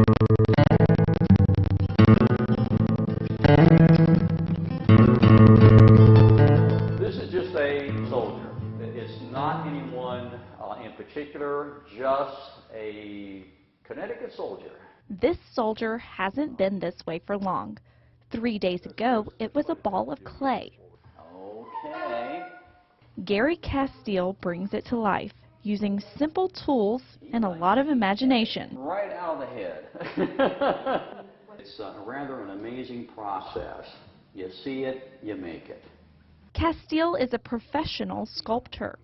This is just a soldier. It's not anyone in particular, just a Connecticut soldier. This soldier hasn't been this way for long. 3 days ago, it was a ball of clay. Okay. Gary Casteel brings it to life, using simple tools and a lot of imagination. Right out of the head. It's rather an amazing process. You see it, you make it. Casteel is a professional sculptor.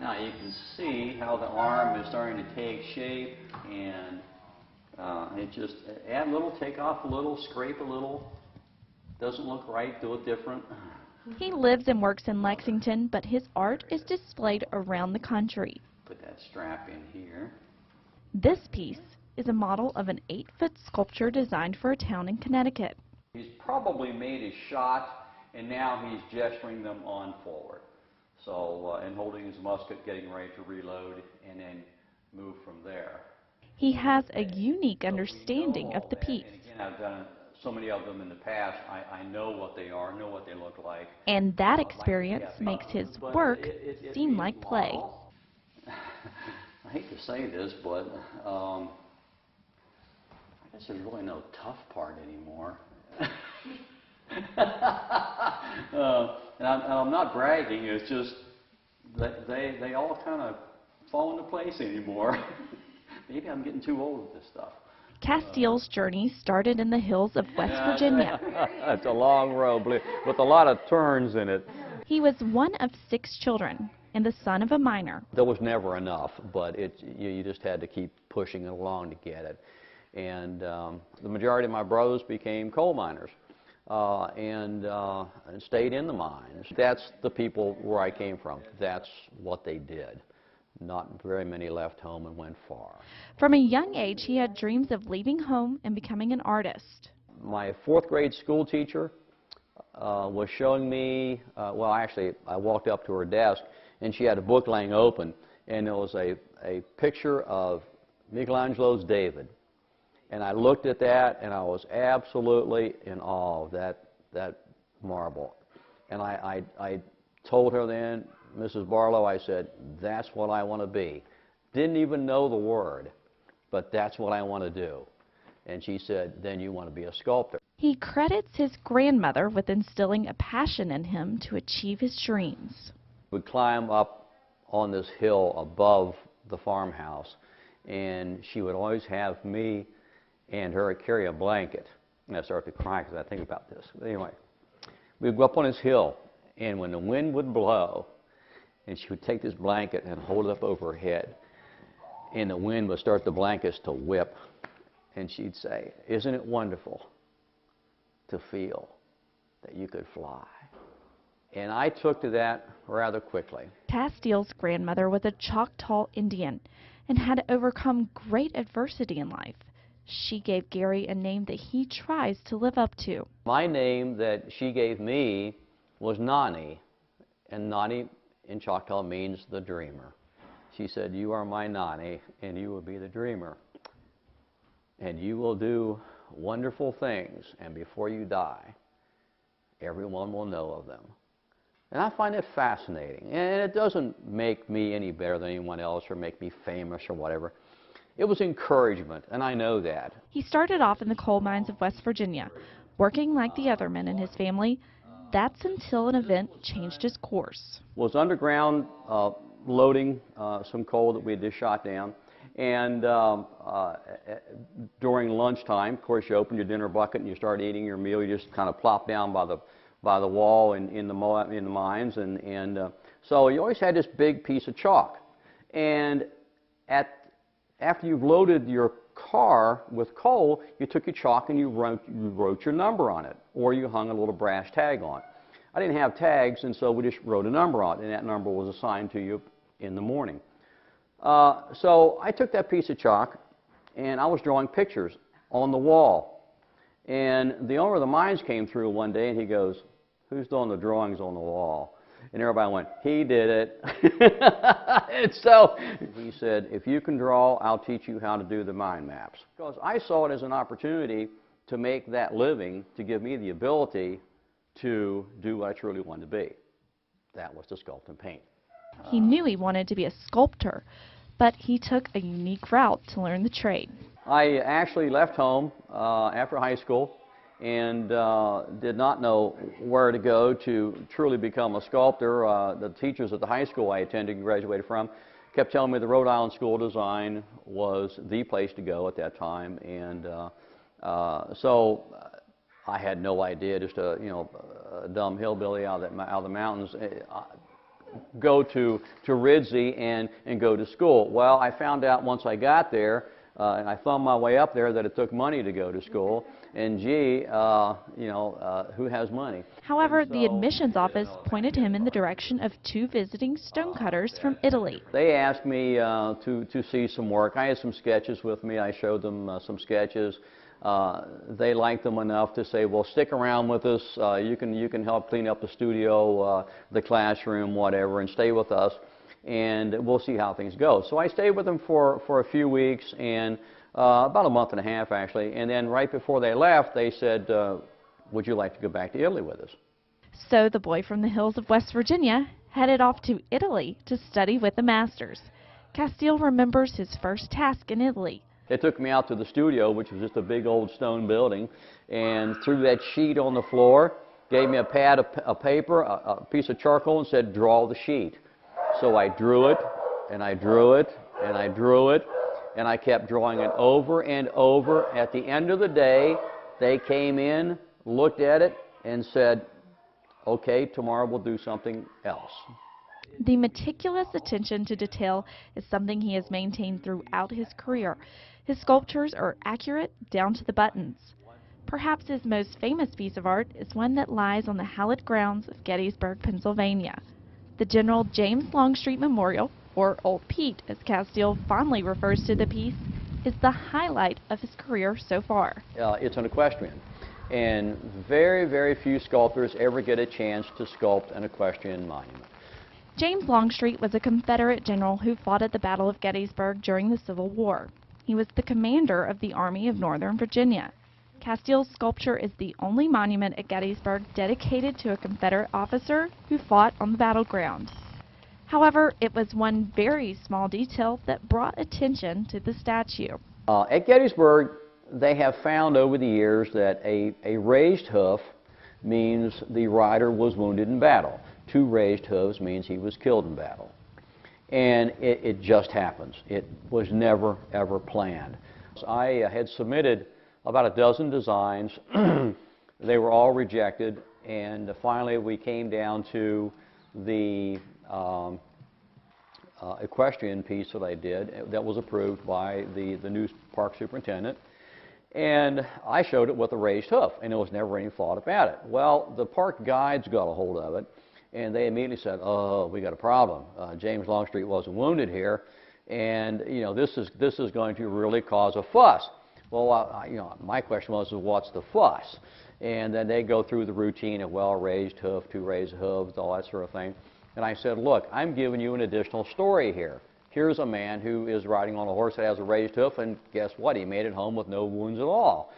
Now you can see how the arm is starting to take shape, and it just add a little, take off a little, scrape a little. Doesn't look right, do it different. He lives and works in Lexington, but his art is displayed around the country. Put that strap in here. This piece is a model of an 8-foot sculpture designed for a town in Connecticut. He's probably made his shot, and now he's gesturing them on forward. So, and holding his musket, getting ready to reload, and then move from there. He has a unique understanding of the piece. And again, I've done so many of them in the past. I know what they are, know what they look like. And that experience makes his work seem like play. I hate to say this, but I guess there's really no tough part anymore. And I'm not bragging, it's just that they all kind of fall into place anymore. Maybe I'm getting too old with this stuff. Casteel's journey started in the hills of West Virginia. It's a long road with a lot of turns in it. He was one of 6 children and the son of a miner. There was never enough, but you just had to keep pushing it along to get it. And the majority of my brothers became coal miners and stayed in the mines. That's the people where I came from. That's what they did. Not very many left home and went far. From a young age, he had dreams of leaving home and becoming an artist. My 4th grade school teacher was showing me, well, actually, I walked up to her desk, and she had a book laying open, and there was a picture of Michelangelo's David. And I looked at that, and I was absolutely in awe of that marble. And I told her then, Mrs. Barlow, I said, that's what I want to be. Didn't even know the word, but that's what I want to do. And she said, then you want to be a sculptor. He credits his grandmother with instilling a passion in him to achieve his dreams. We'd climb up on this hill above the farmhouse, and she would always have me and her carry a blanket. And I start to cry because I think about this. But anyway, we'd go up on this hill, and when the wind would blow, and she would take this blanket and hold it up over her head, and the wind would start the blankets to whip, and she'd say, isn't it wonderful to feel that you could fly? And I took to that rather quickly. Casteel's grandmother was a Choctaw Indian and had overcome great adversity in life. She gave Gary a name that he tries to live up to. My name that she gave me was Nani, and Nani in Choctaw means the dreamer. She said, you are my Nani, and you will be the dreamer. And you will do wonderful things, and before you die, everyone will know of them. And I find it fascinating. And it doesn't make me any better than anyone else or make me famous or whatever. It was encouragement, and I know that. He started off in the coal mines of West Virginia, working like the other men in his family. That's until an event changed his course. Was underground loading some coal that we had just shot down. And during lunchtime, of course, you open your dinner bucket and you start eating your meal. You just kind of plop down by the wall in the mines. And so you always had this big piece of chalk. And after you've loaded your car with coal, you took your chalk and you wrote your number on it, or you hung a little brass tag on. I didn't have tags, and so we just wrote a number on it, and that number was assigned to you in the morning. So I took that piece of chalk, and I was drawing pictures on the wall. And the owner of the mines came through one day, and he goes, "Who's doing the drawings on the wall?" And everybody went, "He did it." And so he said, if you can draw, I'll teach you how to do the mind maps. Because I saw it as an opportunity to make that living, to give me the ability to do what I truly wanted to be. That was to sculpt and paint. He knew he wanted to be a sculptor, but he took a unique route to learn the trade. I actually left home after high school and did not know where to go to truly become a sculptor. The teachers at the high school I attended and graduated from kept telling me the Rhode Island School of Design was the place to go at that time, and so I had no idea, just a dumb hillbilly out of the mountains, go to Ridsley and go to school. Well, I found out once I got there, and I thumbed my way up there, that it took money to go to school. And gee, who has money? However, the admissions office pointed him in the direction of two visiting stonecutters from Italy. They asked me to see some work. I had some sketches with me. I showed them some sketches. They liked them enough to say, well, stick around with us. You can help clean up the studio, the classroom, whatever, and stay with us, and we'll see how things go. So I stayed with them for a few weeks, and about a month and a half, actually. And then right before they left, they said, would you like to go back to Italy with us? So the boy from the hills of West Virginia headed off to Italy to study with the masters. Casteel remembers his first task in Italy. They took me out to the studio, which was just a big old stone building, and threw that sheet on the floor, gave me a pad of paper, a piece of charcoal, and said, draw the sheet. So I drew it, and I drew it, and I drew it, and I kept drawing it over and over. At the end of the day, they came in, looked at it, and said, okay, tomorrow we'll do something else. The meticulous attention to detail is something he has maintained throughout his career. His sculptures are accurate down to the buttons. Perhaps his most famous piece of art is one that lies on the hallowed grounds of Gettysburg, Pennsylvania. The General James Longstreet Memorial, or Old Pete as Casteel fondly refers to the piece, is the highlight of his career so far. It's an equestrian, and very, very few sculptors ever get a chance to sculpt an equestrian monument. James Longstreet was a Confederate general who fought at the Battle of Gettysburg during the Civil War. He was the commander of the Army of Northern Virginia. Casteel's sculpture is the only monument at Gettysburg dedicated to a Confederate officer who fought on the battleground. However, it was one very small detail that brought attention to the statue. At Gettysburg, they have found over the years that a raised hoof means the rider was wounded in battle. Two raised hooves means he was killed in battle. And it just happens. It was never, ever planned. So I had submitted about a dozen designs. They were all rejected, and finally we came down to the equestrian piece that I did that was approved by the new park superintendent. And I showed it with a raised hoof, and there was never any thought about it. Well, the park guides got a hold of it, and they immediately said, oh, we got a problem. James Longstreet wasn't wounded here, and this is going to really cause a fuss. Well, my question was, what's the fuss? And then they go through the routine of, well, raised hoof, two raised hooves, all that sort of thing. And I said, look, I'm giving you an additional story here. Here's a man who is riding on a horse that has a raised hoof, and guess what? He made it home with no wounds at all.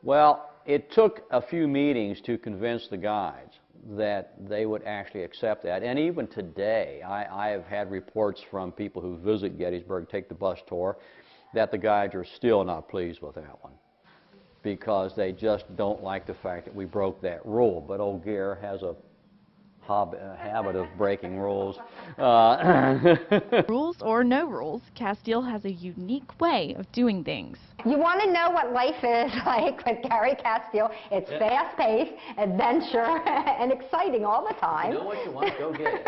Well, it took a few meetings to convince the guides that they would actually accept that. And even today, I have had reports from people who visit Gettysburg, take the bus tour, that the guides are still not pleased with that one, because they just don't like the fact that we broke that rule. But old Gare has a habit of breaking rules. Rules or no rules, Casteel has a unique way of doing things. You want to know what life is like with Gary Casteel. It's fast-paced, adventure, and exciting all the time. You know what you want, go get it.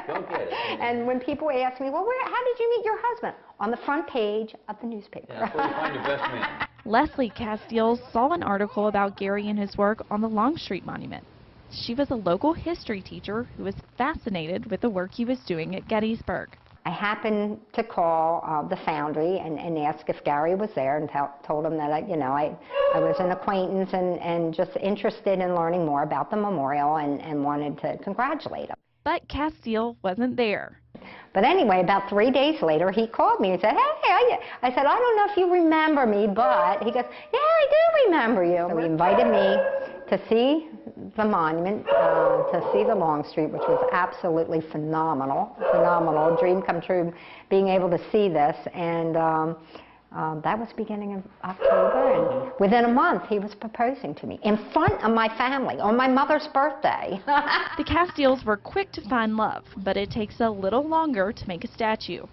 Go get it. And when people ask me, well, how did you meet your husband? On the front page of the newspaper. Yeah, that's where you find the best man. Leslie Casteel saw an article about Gary and his work on the Longstreet Monument. She was a local history teacher who was fascinated with the work he was doing at Gettysburg. I happened to call the foundry and ask if Gary was there, and told him that I was an acquaintance and just interested in learning more about the memorial and wanted to congratulate him. But Casteel wasn't there. But anyway, about 3 days later, he called me and said, hey, I said, I don't know if you remember me, but he goes, yeah, I do remember you. So he invited me to see the monument, to see the Longstreet, which was absolutely phenomenal, dream come true, being able to see this. And that was beginning of October, and within a month he was proposing to me in front of my family on my mother's birthday. The Casteels were quick to find love, but it takes a little longer to make a statue.